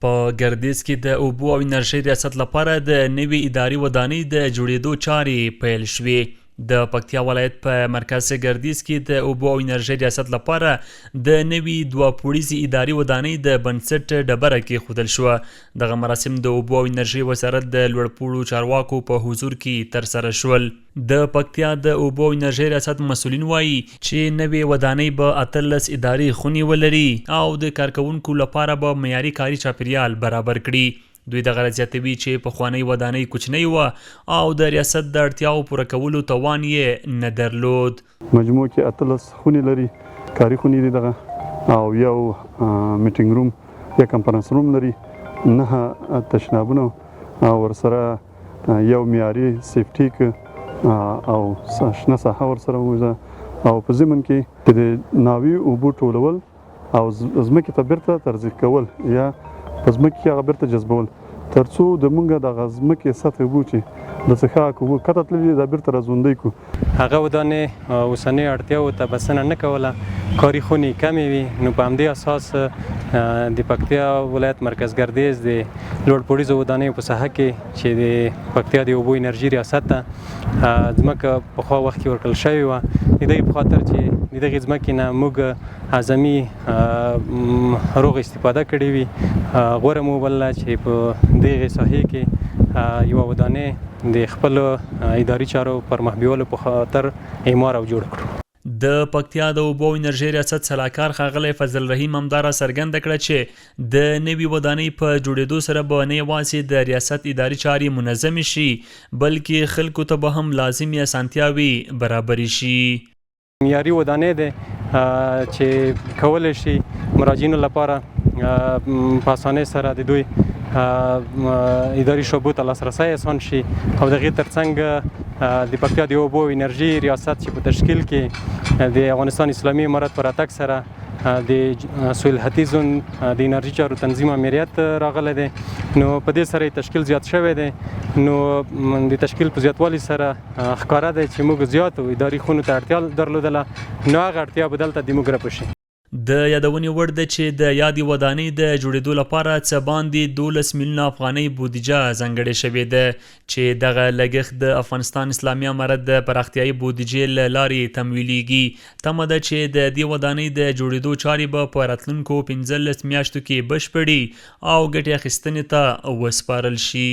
په ګردیز کې د اوبو او انرژۍ ریاست لپاره د نوي اداري ودانۍ د جوړېدو چارې پیل شوې. د پکتیا ولایت په مرکز ګردیز کې د اوبو او انرژۍ ریاست لپاره د نوي 2 پوړیزې اداري ودانۍ د بنسټ ډبره کېښودل شوه. دغه مراسم د اوبو او انرژۍ وزارت د لوړپوړو چارواکو په حضور کې ترسره شول. د پکتیا د اوبو او انرژۍ ریاست مسؤلین وایي چې نوې ودانۍ به 18 اداري خونې ولري او د کارکوونکو لپاره به معیاري کاري چاپیریال برابر کړي. دوی دغه زیاتوي چې پخوانۍ ودانۍ کوچنۍ وه او د ریاست د اړتیاو پوره کولو توان یې نه درلود. مجموع کې 18 خونې لري، کاري خونې دي دغه، او یو میټینګ روم یا کنفرنس روم لري، 9 تشنابونه او ورسره یو معیاري سیفټیک او شنه ساحه ورسره موجوده، او په ضمن کې د ناوي اوبو ټولول او ځمکې ته بیرته ترزیح کول یا په ځمکې کې هغه بیرته جذبول، تر څو د مونږ دغه ځمکې سطحې اوبو چې د څښاک اوبو کته تللي دا بیرته راژوندی کړو. هغه ودانۍ اوسنیو اړتیاوو ته بسنه نه کوله، کاري خونې کمې وي، نو په همدې اساس د پکتیا ولایت مرکز ګردیز د لوړپوړیزو ودانیو په ساحه کې چې د پکتیا د اوبو انرژي ریاست ته ځمکه پخوا وخت کې ورکړل شوې وه، د دغې په خاطر چې د دغې ځمکې نه موږ اعظمي روغ استفاده کړې وي، غوره مو وبلله چې په دغې ساحې کې یوه ودانۍ د خپلو اداري چارو پر مخ بیولو په خاطر اعمار او جوړ کړو. د پکتیا د اوبو او انرژۍ ریاست سلاکار ښاغلی فضل رحیم همداره څرګنده کړه چې د نوي ودانۍ په جوړېدو سره به نه یوازې د ریاست اداري چارې منظمې شي بلکې خلکو ته به هم لازمي اسانتیاوې برابرې شي. معیاري ودانۍ دی چې کولی شي مراجعینو لپاره په اسانۍ سره د دوی اداري شعبو ته لاسرسی اسان شي، او د هغې ترڅنګ د پکتیا د اوبو انرژي ریاست چې په تشکیل کې د افغانستان اسلامي امارت په راتګ سره د سویل ختیځ زون د انرژي چارو تنظیم امریت راغلی دی، نو په دې سره یې تشکیل زیات شوی دی. نو د تشکیل په زیاتوالي سره ښکاره دی چې موږ زیاتو اداري خونو ته اړتیا درلودله، نو هغه اړتیا به دلته د موږ رپه شي. د یادونې وړ ده چې د یادې ودانۍ د جوړېدو لپاره څه باندې 12 میلیونه افغانۍ بودیجه ځانګړې شوې ده چې دغه لګښت د افغانستان اسلامي امارت د پراختیایي بودیجې له لارې تمویلیږي. تمه ده چې د دې ودانۍ د جوړېدو چارې به په راتلونکو 15 میاشتو کې بشپړي او ګټې اخیستنې ته وسپارل شي.